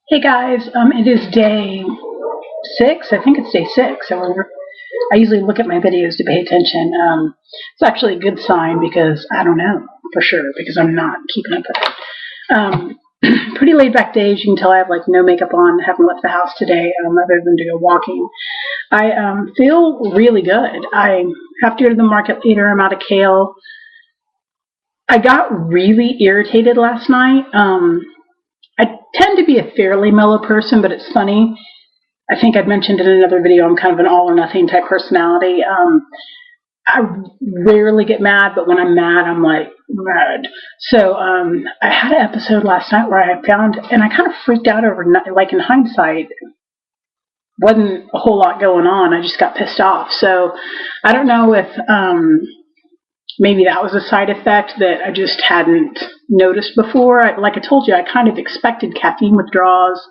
Hey guys, it is day 6. I think it's day 6. I usually look at my videos to pay attention. It's actually a good sign because I don't know for sure because I'm not keeping up with it. Pretty laid back day. As you can tell, I have like no makeup on. Haven't left the house today other than to go walking. I feel really good. I have to go to the market later. I'm out of kale. I got really irritated last night. I tend to be a fairly mellow person, but it's funny. I think I'd mentioned in another video I'm kind of an all or nothing type personality. I rarely get mad, but when I'm mad, I'm like mad. So I had an episode last night where I found, and I kind of freaked out over, like in hindsight, wasn't a whole lot going on. I just got pissed off. So I don't know if maybe that was a side effect that I just hadn't noticed before. Like I told you, I kind of expected caffeine withdrawals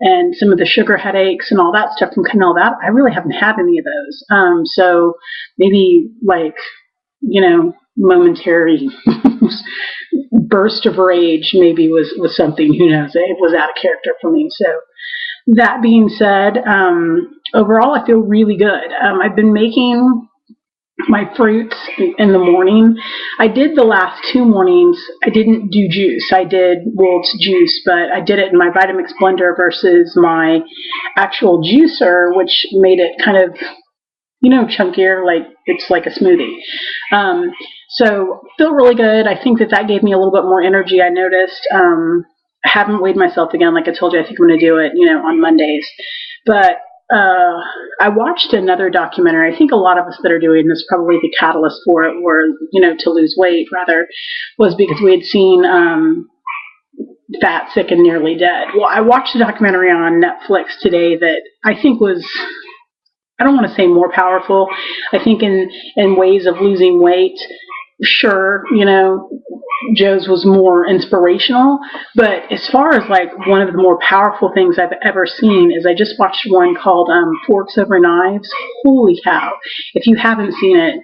and some of the sugar headaches and all that stuff from cutting all that. I really haven't had any of those. So maybe momentary burst of rage maybe was something. Who knows? It was out of character for me. So that being said, overall I feel really good. I've been making my fruits in the morning. I did the last 2 mornings. I didn't do juice. I did Wolt's juice, but I did it in my Vitamix blender versus my actual juicer, which made it kind of, chunkier, like it's like a smoothie. So feel really good. I think that gave me a little bit more energy. I noticed. I haven't weighed myself again. Like I told you, I think I'm going to do it, on Mondays. But I watched another documentary. I think a lot of us that are doing this, probably the catalyst for it were, to lose weight rather, was because we had seen Fat, Sick, and Nearly Dead. Well, I watched a documentary on Netflix today that I think was, I don't want to say more powerful. I think in ways of losing weight, sure, Joe's was more inspirational, but as far as like one of the more powerful things I've ever seen is I just watched one called Forks Over Knives. Holy cow. If you haven't seen it,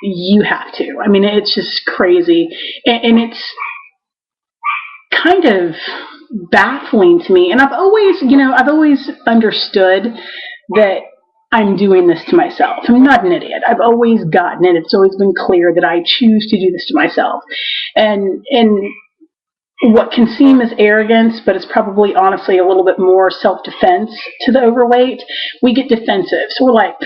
you have to. I mean, it's just crazy. And it's kind of baffling to me. And I've always understood that I'm doing this to myself. I'm not an idiot. I've always gotten it. It's always been clear that I choose to do this to myself. And what can seem as arrogance, but it's probably honestly a little bit more self-defense to the overweight, we get defensive. So we're like,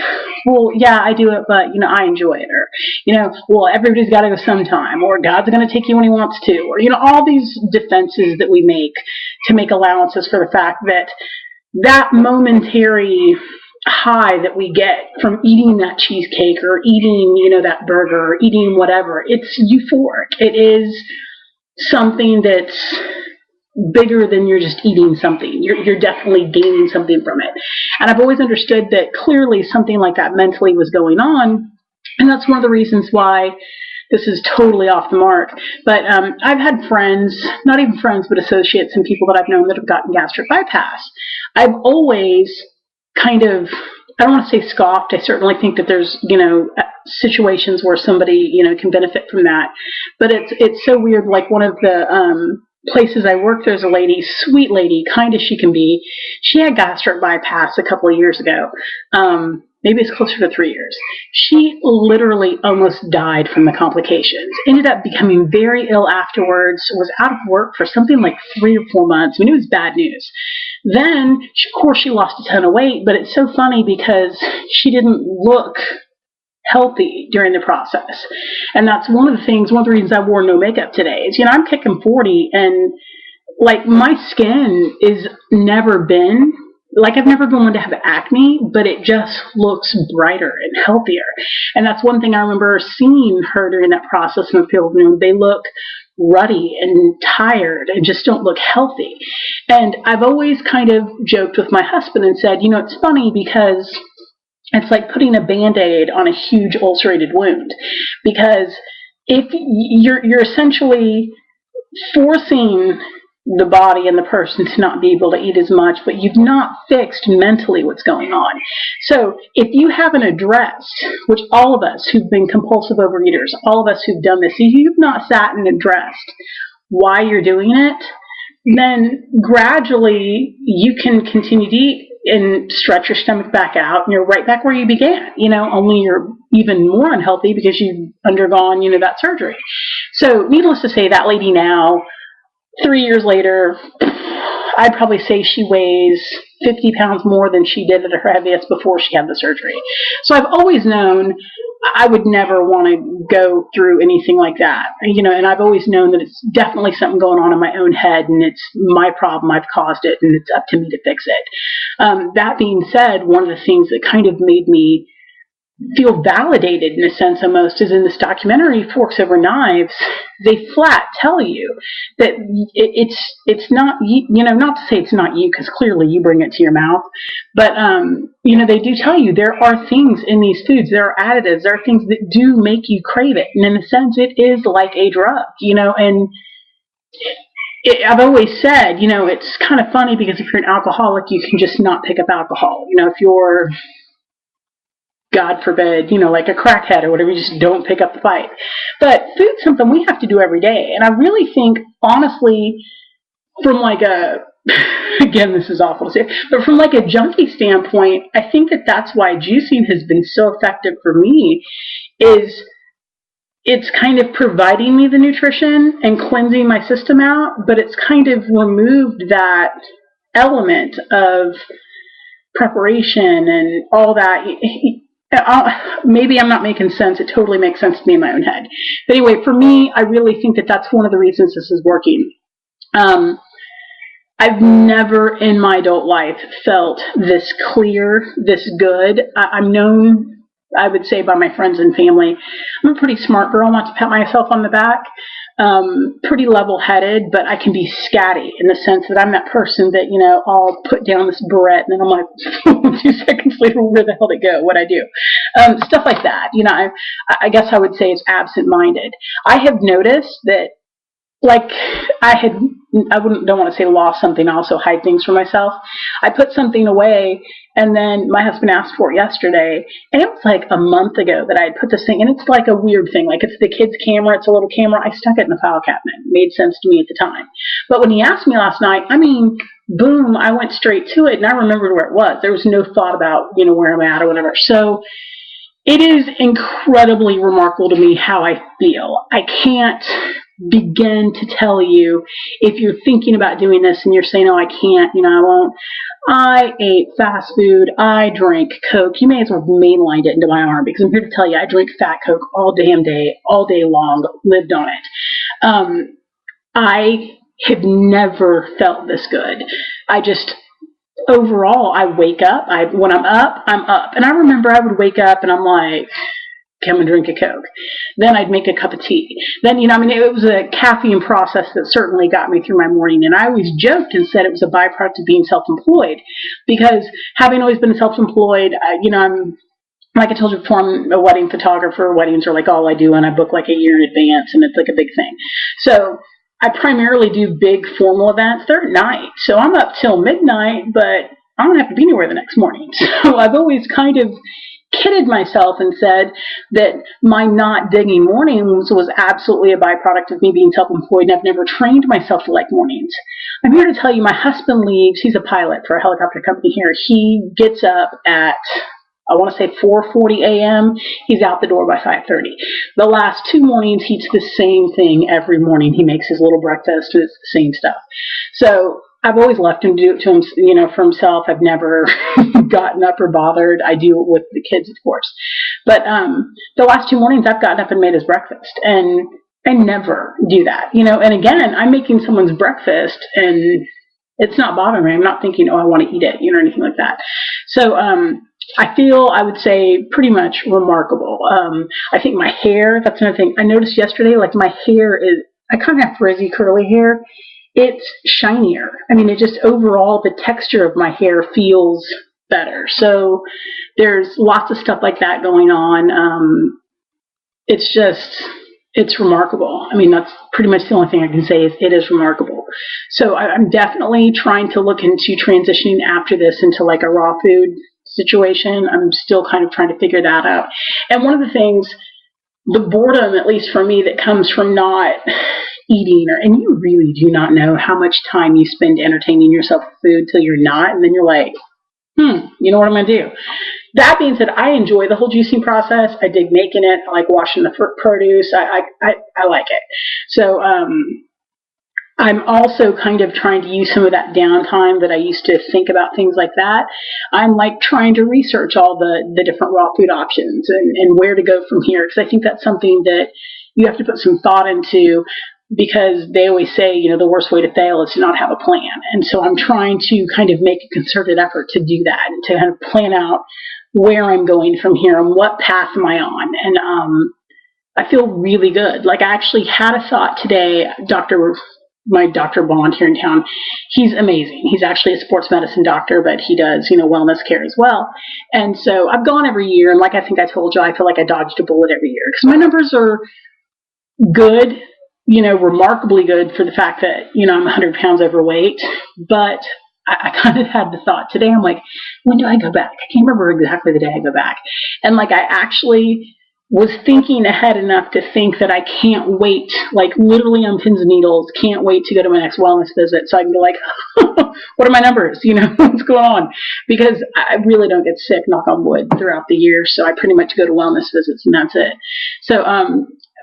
well, yeah, I do it, but, I enjoy it. Or, well, everybody's got to go sometime. Or God's going to take you when he wants to. Or, all these defenses that we make to make allowances for the fact that momentary high that we get from eating that cheesecake or eating, that burger or eating whatever, it's euphoric. It is something that's bigger than you're just eating something. You're definitely gaining something from it. And I've always understood that clearly something like that mentally was going on. And that's one of the reasons why this is totally off the mark. But I've had friends, not even friends, but associates and people that I've known that have gotten gastric bypass. I've always kind of, I don't want to say scoffed. I certainly think that there's, situations where somebody, can benefit from that. But it's so weird. Like one of the places I work, there's a lady, sweet lady, kind as she can be. She had gastric bypass a couple of years ago. Maybe it's closer to 3 years. She literally almost died from the complications. Ended up becoming very ill afterwards. Was out of work for something like 3 or 4 months. I mean, it was bad news. Then, of course, she lost a ton of weight, but it's so funny because she didn't look healthy during the process. And that's one of the reasons I wore no makeup today is, I'm kicking 40 and like my skin is never been, like I've never been one to have acne, but it just looks brighter and healthier. And that's one thing I remember seeing her during that process in the field. They look ruddy and tired and just don't look healthy. And I've always kind of joked with my husband and said, it's funny because it's like putting a Band-Aid on a huge ulcerated wound, because if you're essentially forcing the body and the person to not be able to eat as much, but you've not fixed mentally what's going on. So if you haven't addressed, which all of us who've been compulsive overeaters, all of us who've done this, if you've not sat and addressed why you're doing it, then gradually you can continue to eat and stretch your stomach back out, and you're right back where you began. Only you're even more unhealthy because you've undergone, that surgery. So needless to say, that lady now, 3 years later, I'd probably say she weighs 50 pounds more than she did at her heaviest before she had the surgery. So I've always known I would never want to go through anything like that, and I've always known that it's definitely something going on in my own head, and it's my problem, I've caused it, and it's up to me to fix it. That being said, one of the things that kind of made me feel validated in a sense almost is in this documentary, Forks Over Knives, they flat tell you that it's not you, not to say it's not you, because clearly you bring it to your mouth, but they do tell you there are things in these foods, there are additives, there are things that do make you crave it, and in a sense it is like a drug, and I've always said, it's kind of funny because if you're an alcoholic, you can just not pick up alcohol. If you're, God forbid, like a crackhead or whatever, you just don't pick up the fight. But food's something we have to do every day. And I really think, honestly, from like a, again, this is awful to say, but from like a junkie standpoint, I think that that's why juicing has been so effective for me, is it's kind of providing me the nutrition and cleansing my system out, but it's kind of removed that element of preparation and all that. Maybe I'm not making sense. It totally makes sense to me in my own head. But anyway, for me, I really think that that's one of the reasons this is working. I've never in my adult life felt this clear, this good. I'm known, I would say, by my friends and family. I'm a pretty smart girl, not to pat myself on the back. Pretty level-headed, but I can be scatty in the sense that I'm that person that, I'll put down this barrette and then I'm like, 2 seconds later, where the hell did it go? What'd I do? Stuff like that. I guess I would say it's absent-minded. I have noticed that, like, don't want to say lost something, I also hide things from myself. I put something away, and then my husband asked for it yesterday, and it was like a month ago that I had put this thing, and it's like a weird thing, like it's the kid's camera, it's a little camera, I stuck it in the file cabinet. It made sense to me at the time. But when he asked me last night, boom, I went straight to it, and I remembered where it was. There was no thought about, where I'm at or whatever. So it is incredibly remarkable to me how I feel. I can't begin to tell you, if you're thinking about doing this and you're saying, oh, I can't, I won't. I ate fast food. I drank Coke. You may as well mainlined it into my arm, because I'm here to tell you, I drink fat Coke all damn day, all day long, lived on it. I have never felt this good. Overall, I wake up. When I'm up, I'm up. And I remember I would wake up and I'm like, come and drink a Coke. Then I'd make a cup of tea. Then, it was a caffeine process that certainly got me through my morning. And I always joked and said it was a byproduct of being self-employed, because having always been self-employed, I'm, like I told you before, I'm a wedding photographer. Weddings are like all I do, and I book like a year in advance, and it's like a big thing. So I primarily do big formal events. They're at night. So I'm up till midnight, but I don't have to be anywhere the next morning. So I've always kind of kidded myself and said that my not digging mornings was absolutely a byproduct of me being self-employed, and I've never trained myself to like mornings. I'm here to tell you, my husband leaves. He's a pilot for a helicopter company here. He gets up at, I want to say 4:40 a.m. He's out the door by 5:30. The last 2 mornings, he eats the same thing every morning. He makes his little breakfast. It's the same stuff. So I've always left him to do it to him, for himself. I've never gotten up or bothered. I do it with the kids, of course. But the last 2 mornings, I've gotten up and made his breakfast, and I never do that, And again, I'm making someone's breakfast, and it's not bothering me. I'm not thinking, oh, I want to eat it, or anything like that. So I feel, I would say, pretty much remarkable. I think my hair, that's another thing. I noticed yesterday, like my hair is, I kind of have frizzy, curly hair. It's shinier. It just overall, the texture of my hair feels better. So there's lots of stuff like that going on. It's remarkable. That's pretty much the only thing I can say is it is remarkable. So I'm definitely trying to look into transitioning after this into like a raw food situation. I'm still kind of trying to figure that out. And one of the things, the boredom, at least for me, that comes from not eating, and you really do not know how much time you spend entertaining yourself with food till you're not, and then you're like, you know what I'm going to do. That being said, I enjoy the whole juicing process. I dig making it. I like washing the produce. I like it. So I'm also kind of trying to use some of that downtime that I used to think about things like that. I'm like trying to research all the different raw food options and where to go from here, because I think that's something that you have to put some thought into, because they always say, you know, the worst way to fail is to not have a plan. And so I'm trying to kind of make a concerted effort to do that and to kind of plan out where I'm going from here and what path am I on. And I feel really good. Like, I actually had a thought today. My Dr. Bond here in town, he's amazing. He's actually a sports medicine doctor, but he does, you know, wellness care as well. And so I've gone every year, and like I think I told you, I feel like I dodged a bullet every year because my numbers are good, you know, remarkably good for the fact that, you know, I'm 100 pounds overweight. But I kind of had the thought today, I'm like, when do I go back? I can't remember exactly the day I go back. And like, I actually was thinking ahead enough to think that I can't wait, like literally on pins and needles, can't wait to go to my next wellness visit so I can be like, what are my numbers? You know, what's going on? Because I really don't get sick, knock on wood, throughout the year. So I pretty much go to wellness visits and that's it. So,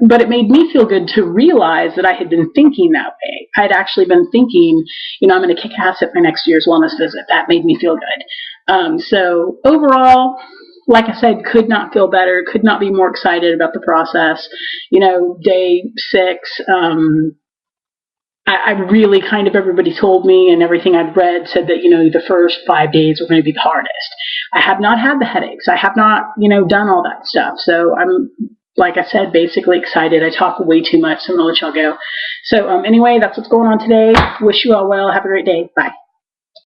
but it made me feel good to realize that I had been thinking that way. I had actually been thinking, you know, I'm going to kick ass at my next year's wellness visit. That made me feel good. So overall, like I said, could not feel better, could not be more excited about the process. You know, day 6, I really kind of, everybody told me, and everything I'd read said that, you know, the first 5 days were going to be the hardest. I have not had the headaches. I have not, you know, done all that stuff. So I'm, like I said, basically excited. I talk way too much, so I'm going to let y'all go. So anyway, that's what's going on today. Wish you all well. Have a great day. Bye.